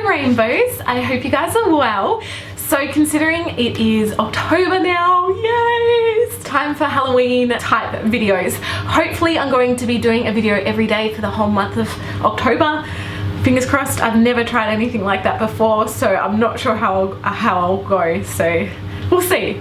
rainbows. I hope you guys are well. So considering it is October now, yay, it's time for Halloween type videos. Hopefully I'm going to be doing a video every day for the whole month of October. Fingers crossed. I've never tried anything like that before, so I'm not sure how I'll go, so we'll see.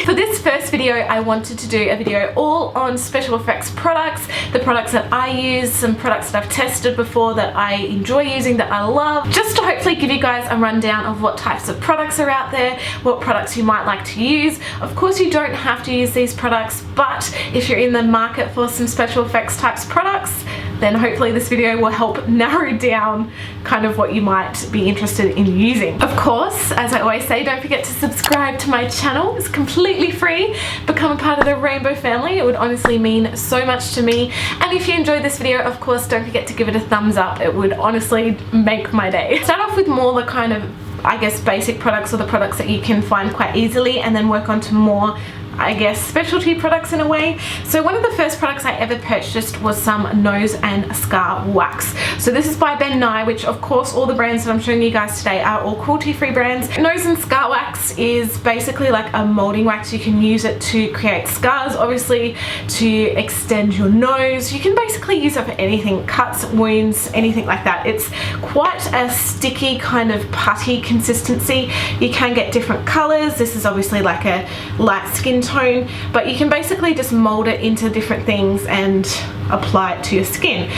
For this first video, I wanted to do a video all on special effects products, the products that I use, some products that I've tested before that I enjoy using, that I love, just to hopefully give you guys a rundown of what types of products are out there, what products you might like to use. Of course, you don't have to use these products, but if you're in the market for some special effects types products, then hopefully this video will help narrow down kind of what you might be interested in using. Of course, as I always say, don't forget to subscribe to my channel. It's completely free. Become a part of the Rainbow family. It would honestly mean so much to me. And if you enjoyed this video, of course, don't forget to give it a thumbs up. It would honestly make my day. Start off with more the kind of, I guess, basic products, or the products that you can find quite easily, and then work on to more, I guess, specialty products in a way. So one of the first products I ever purchased was some nose and scar wax. So this is by Ben Nye, which of course all the brands that I'm showing you guys today are all cruelty-free brands. Nose and scar wax is basically like a molding wax. You can use it to create scars, obviously, to extend your nose. You can basically use it for anything, cuts, wounds, anything like that. It's quite a sticky kind of putty consistency. You can get different colors. This is obviously like a light skin tone, but you can basically just mold it into different things and apply it to your skin.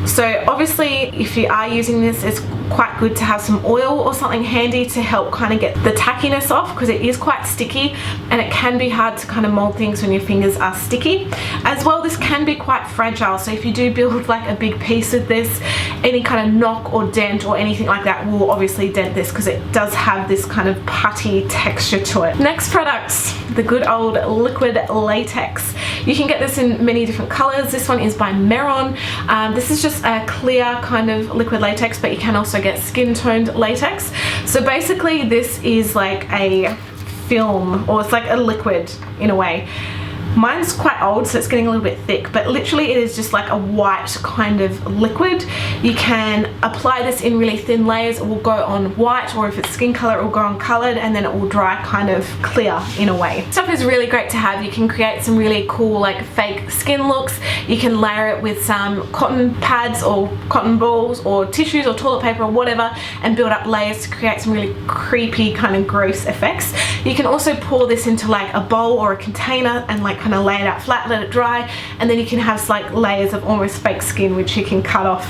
So obviously if you are using this, it's quite good to have some oil or something handy to help kind of get the tackiness off, because it is quite sticky and it can be hard to kind of mold things when your fingers are sticky. As well, this can be quite fragile, so if you do build like a big piece of this, any kind of knock or dent or anything like that will obviously dent this, because it does have this kind of putty texture to it. Next product, the good old liquid latex. You can get this in many different colors. This one is by Mehron. This is just a clear kind of liquid latex, but you can also get skin toned latex. So basically this is like a film, or it's like a liquid in a way. Mine's quite old, so it's getting a little bit thick, but literally it is just like a white kind of liquid. You can apply this in really thin layers. It will go on white, or if it's skin color, it will go on colored, and then it will dry kind of clear in a way. Stuff is really great to have. You can create some really cool like fake skin looks. You can layer it with some cotton pads or cotton balls or tissues or toilet paper or whatever, and build up layers to create some really creepy kind of gross effects. You can also pour this into like a bowl or a container and like kind of lay it out flat, let it dry, and then you can have like layers of almost fake skin which you can cut off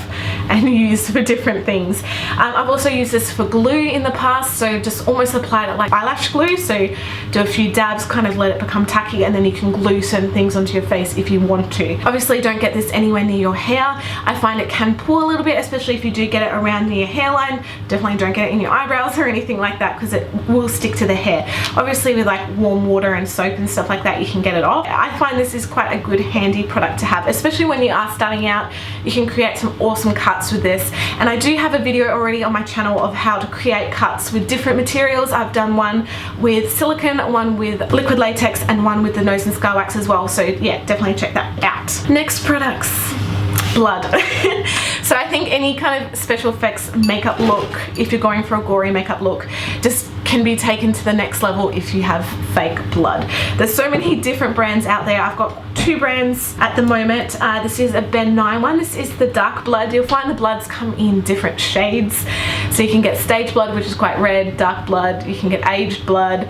and use for different things. I've also used this for glue in the past, so just almost applied it like eyelash glue, so do a few dabs, kind of let it become tacky, and then you can glue certain things onto your face if you want to. Obviously don't get this anywhere near your hair. I find it can pull a little bit, especially if you do get it around near your hairline. Definitely don't get it in your eyebrows or anything like that, because it will stick to the hair. Obviously with like warm water and soap and stuff like that, you can get it off. I find this is quite a good handy product to have, especially when you are starting out. You can create some awesome cuts with this, and I do have a video already on my channel of how to create cuts with different materials. I've done one with silicone, one with liquid latex, and one with the nose and scar wax as well, so yeah, definitely check that out. Next products, blood. So I think any kind of special effects makeup look, if you're going for a gory makeup look, just can be taken to the next level if you have fake blood. There's so many different brands out there. I've got two brands at the moment. This is a Ben Nye one. This is the dark blood. You'll find the bloods come in different shades. So you can get stage blood, which is quite red, dark blood. You can get aged blood.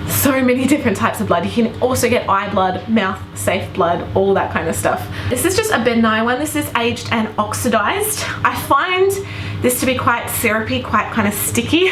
So many different types of blood. You can also get eye blood, mouth safe blood, all that kind of stuff. This is just a Ben Nye one. This is aged and oxidized. I find this to be quite syrupy, quite kind of sticky.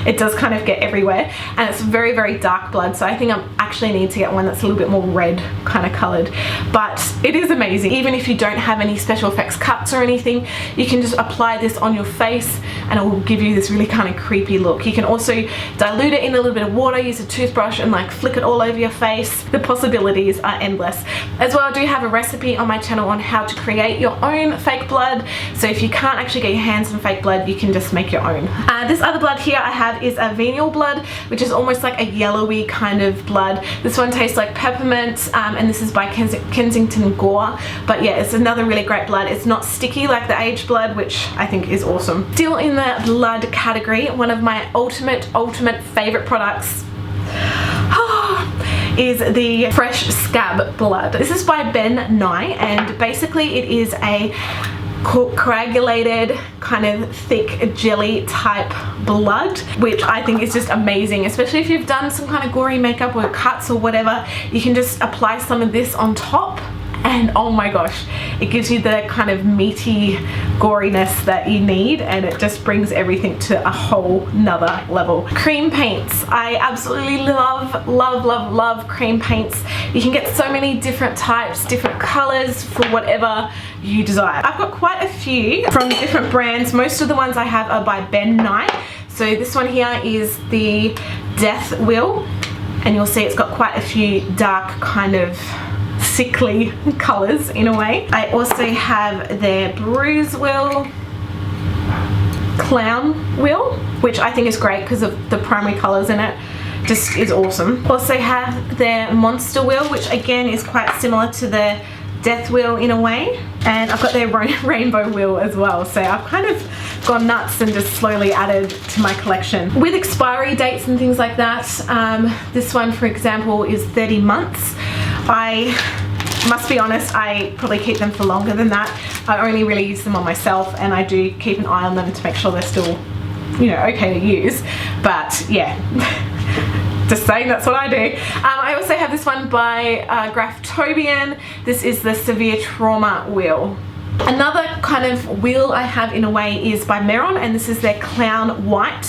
It does kind of get everywhere, and it's very, very dark blood, so I think I actually need to get one that's a little bit more red kind of colored. But it is amazing. Even if you don't have any special effects cuts or anything, you can just apply this on your face and it will give you this really kind of creepy look. You can also dilute it in a little bit of water, use a toothbrush and like flick it all over your face. The possibilities are endless. As well, I do have a recipe on my channel on how to create your own fake blood, so if you can't actually get your hands on fake blood, you can just make your own. This other blood here I have is a venial blood, which is almost like a yellowy kind of blood. This one tastes like peppermint, and this is by Kensington Gore. But yeah, it's another really great blood. It's not sticky like the aged blood, which I think is awesome. Still in the blood category, one of my ultimate favorite products is the Fresh Scab Blood. This is by Ben Nye, and basically it is a coagulated kind of thick jelly type blood, which I think is just amazing, especially if you've done some kind of gory makeup or cuts or whatever. You can just apply some of this on top and oh my gosh, it gives you the kind of meaty goriness that you need, and it just brings everything to a whole nother level. Cream paints. I absolutely love cream paints. You can get so many different types, different colors for whatever you desire. I've got quite a few from different brands. Most of the ones I have are by Ben Nye. So this one here is the Death Wheel, and you'll see it's got quite a few dark kind of sickly colors in a way. I also have their Bruise Wheel, Clown Wheel, which I think is great because of the primary colors in it. Just is awesome. Also have their Monster Wheel, which again is quite similar to the Death Wheel in a way, and I've got their Rainbow Wheel as well. So I've kind of gone nuts and just slowly added to my collection. With expiry dates and things like that, this one for example is 30 months. I must be honest, I probably keep them for longer than that. I only really use them on myself, and I do keep an eye on them to make sure they're still, you know, okay to use. But yeah, just saying, that's what I do. I also have this one by Graftobian. This is the Severe Trauma Wheel. Another kind of wheel I have in a way is by Mehron, and this is their Clown White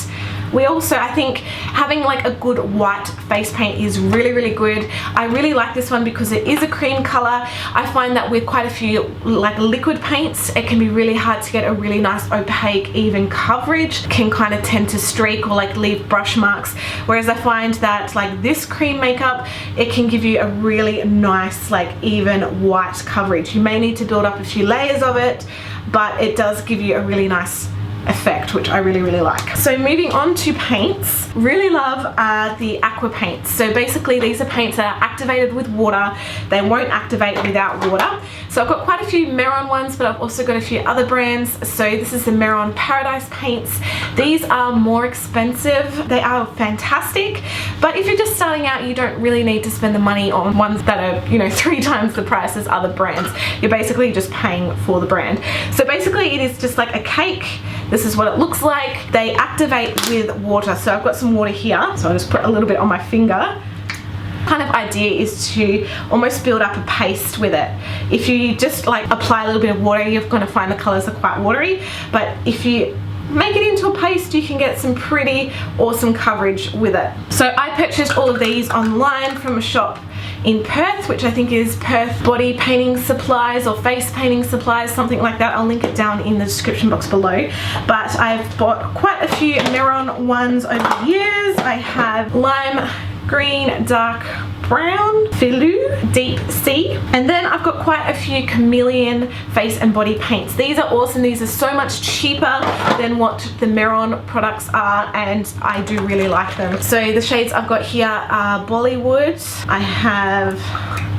wheel. So I think having like a good white face paint is really good. I really like this one because it is a cream color. I find that with quite a few like liquid paints, it can be really hard to get a really nice opaque even coverage. It can kind of tend to streak or like leave brush marks, whereas I find that like this cream makeup, it can give you a really nice like even white coverage. You may need to build up a few layers of it, but it does give you a really nice effect, which I really like. So moving on to paints, really love the Aqua paints. So basically these are paints that are activated with water. They won't activate without water. So I've got quite a few Mehron ones, but I've also got a few other brands. So this is the Mehron Paradise paints. These are more expensive. They are fantastic, but if you're just starting out, you don't really need to spend the money on ones that are, you know, 3 times the price as other brands. You're basically just paying for the brand. So basically it is just like a cake. This is what it looks like. They activate with water. So I've got some water here, so I'll just put a little bit on my finger. Kind of idea is to almost build up a paste with it. If you just like apply a little bit of water, you're going to find the colors are quite watery, but if you make it into a paste, you can get some pretty awesome coverage with it. So I purchased all of these online from a shop in Perth, which I think is Perth Body Painting Supplies or Face Painting Supplies, something like that. I'll link it down in the description box below. But I've bought quite a few Mehron ones over the years. I have lime green, dark brown, Filou, deep sea, and then I've got quite a few chameleon face and body paints. These are awesome. These are so much cheaper than what the Mehron products are, and I do really like them. So the shades I've got here are Bollywood. I have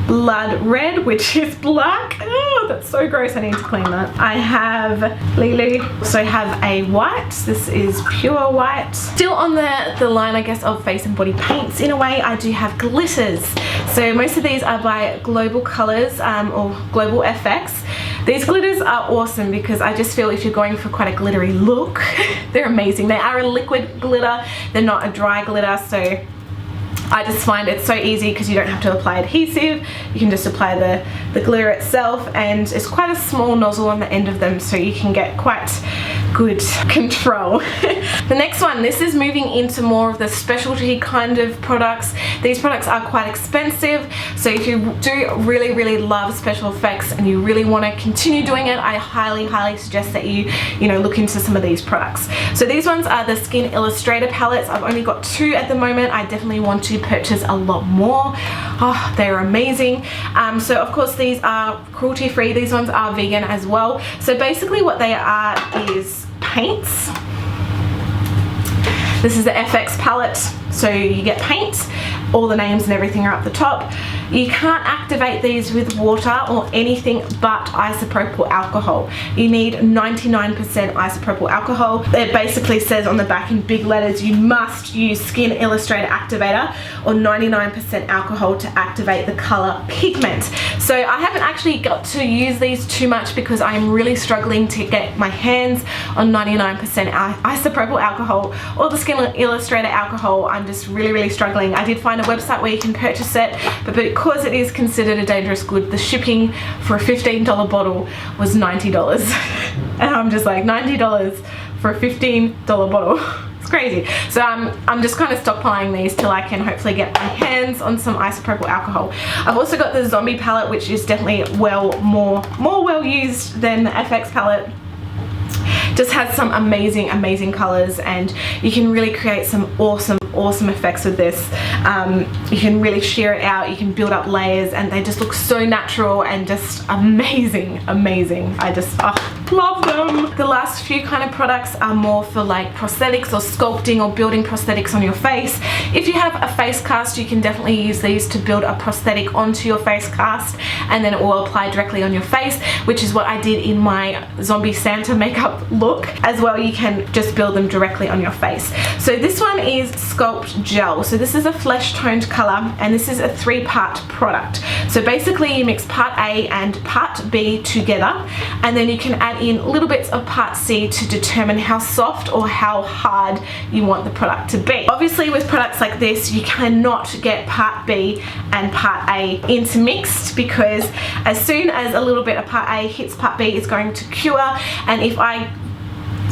Blood Red, which is black. Oh, that's so gross. I need to clean that. I have Lulu. So I have a white. This is pure white. Still on the line, I guess, of face and body paints in a way, I do have glitters. So most of these are by Global Colors or Global FX. These glitters are awesome because I just feel if you're going for quite a glittery look, they're amazing. They are a liquid glitter. They're not a dry glitter, so I just find it so easy because you don't have to apply adhesive. You can just apply the glitter itself, and it's quite a small nozzle on the end of them, so you can get quite good control. The next one, this is moving into more of the specialty kind of products. These products are quite expensive, so if you do really love special effects and you really want to continue doing it, I highly suggest that you look into some of these products. So these ones are the Skin Illustrator palettes. I've only got 2 at the moment. I definitely want to purchase a lot more. Oh, they're amazing. So of course these are cruelty free. These ones are vegan as well. So basically what they are is paints. This is the FX palette. So you get paint, all the names and everything are up the top. You can't activate these with water or anything but isopropyl alcohol. You need 99% isopropyl alcohol. It basically says on the back in big letters, you must use Skin Illustrator activator or 99% alcohol to activate the color pigment. So I haven't actually got to use these too much because I'm really struggling to get my hands on 99% isopropyl alcohol or the Skin Illustrator alcohol. I'm just really struggling. I did find a website where you can purchase it, but because it is considered a dangerous good, the shipping for a $15 bottle was $90. And I'm just like, $90 for a $15 bottle. It's crazy. So I'm just kind of stockpiling these till I can hopefully get my hands on some isopropyl alcohol. I've also got the Zombie palette, which is definitely more well used than the FX palette. Just has some amazing colors, and you can really create some awesome effects with this. You can really sheer it out, you can build up layers, and they just look so natural and just amazing. I just love them. The last few kind of products are more for like prosthetics or sculpting or building prosthetics on your face. If you have a face cast, you can definitely use these to build a prosthetic onto your face cast, and then it will apply directly on your face, which is what I did in my Zombie Santa makeup look. As well, you can just build them directly on your face. So this one is Sculpt Gel. So this is a flesh toned color, and this is a 3-part product. So basically you mix part A and part B together, and then you can add in little bits of part C to determine how soft or how hard you want the product to be. Obviously with products like this, you cannot get part B and part A intermixed, because as soon as a little bit of part A hits part B, it's going to cure, and if I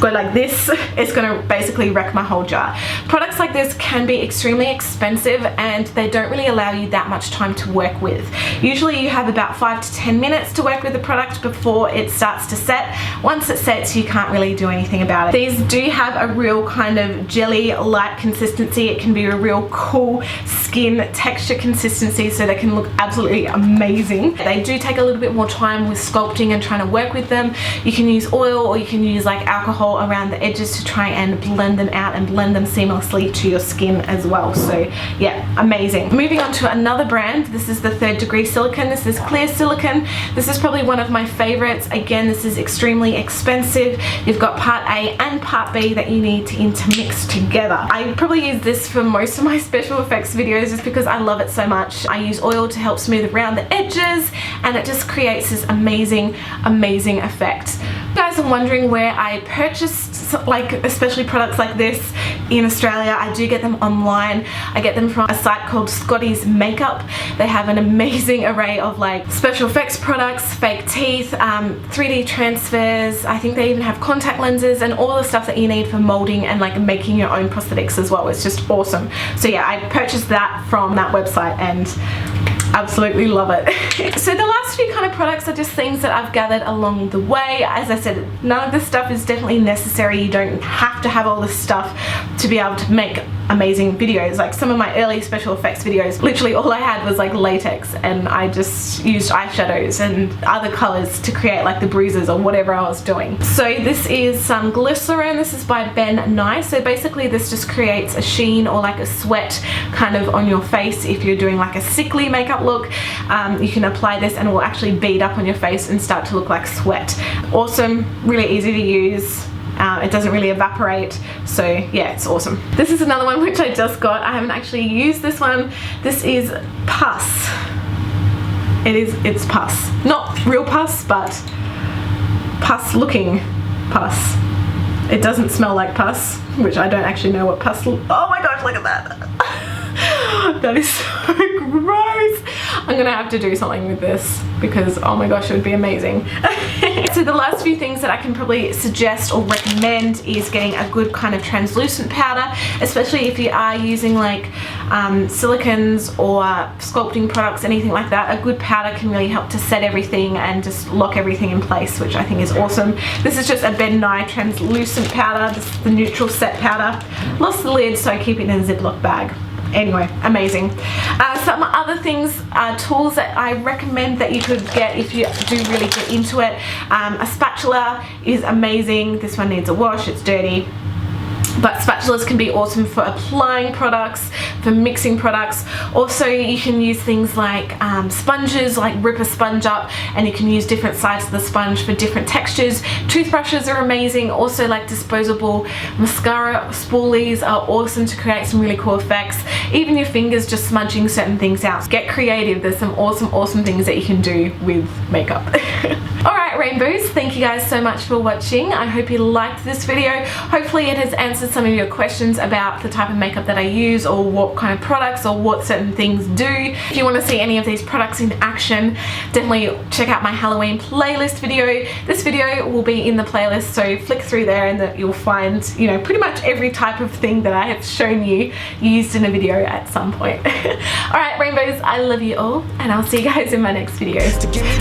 go like this, it's going to basically wreck my whole jar. Products like this can be extremely expensive, and they don't really allow you that much time to work with. Usually you have about 5 to 10 minutes to work with the product before it starts to set. Once it sets, you can't really do anything about it. These do have a real kind of jelly light consistency. It can be a real cool skin texture consistency, so they can look absolutely amazing. They do take a little bit more time with sculpting and trying to work with them. You can use oil, or you can use like alcohol around the edges to try and blend them out and blend them seamlessly to your skin as well. So yeah, amazing. Moving on to another brand. This is the 3rd Degree silicone. This is clear silicone. This is probably one of my favorites. Again, this is extremely expensive. You've got part A and part B that you need to intermix together. I probably use this for most of my special effects videos just because I love it so much. I use oil to help smooth around the edges, and it just creates this amazing effect. You guys are wondering where I purchased like especially products like this in Australia. I do get them online. I get them from a site called SFX Makeup. They have an amazing array of like special effects products, fake teeth, 3D transfers. I think they even have contact lenses and all the stuff that you need for molding and like making your own prosthetics as well. It's just awesome. So yeah, I purchased that from that website and absolutely love it. So the last few kind of products are just things that I've gathered along the way. As I said, none of this stuff is definitely necessary. You don't have to have all this stuff to be able to make amazing videos. Like some of my early special effects videos, literally all I had was like latex, and I just used eyeshadows and other colors to create like the bruises or whatever I was doing. So this is some glycerin. This is by Ben Nye. So basically this just creates a sheen or like a sweat kind of on your face. If you're doing like a sickly makeup look, you can apply this and it will actually bead up on your face and start to look like sweat. Awesome, really easy to use. It doesn't really evaporate, so yeah, it's awesome. This is another one which I just got. I haven't actually used this one. This is pus. It's pus. Not real pus, but pus looking pus. It doesn't smell like pus, which I don't actually know what pus looks. Oh my gosh, look at that. That is so gross. I'm gonna have to do something with this because oh my gosh, it would be amazing. So the last few things that I can probably suggest or recommend is getting a good kind of translucent powder, especially if you are using like silicones or sculpting products, anything like that. A good powder can really help to set everything and just lock everything in place, which I think is awesome. This is just a Ben Nye translucent powder. This is the neutral set powder. Lost the lid, so I keep it in a Ziploc bag. Anyway, amazing. Some other things, tools that I recommend that you could get if you do really get into it. A spatula is amazing. This one needs a wash, it's dirty. But spatulas can be awesome for applying products, for mixing products. Also, you can use things like sponges, like rip a sponge up, and you can use different sides of the sponge for different textures. Toothbrushes are amazing. Also, like disposable mascara spoolies are awesome to create some really cool effects. Even your fingers just smudging certain things out. Get creative. There's some awesome things that you can do with makeup. Alright rainbows, thank you guys so much for watching. I hope you liked this video. Hopefully it has answered some of your questions about the type of makeup that I use, or what kind of products, or what certain things do. If you want to see any of these products in action, definitely check out my Halloween playlist video. This video will be in the playlist, so flick through there and you'll find, you know, pretty much every type of thing that I have shown you used in a video at some point. Alright rainbows, I love you all, and I'll see you guys in my next video.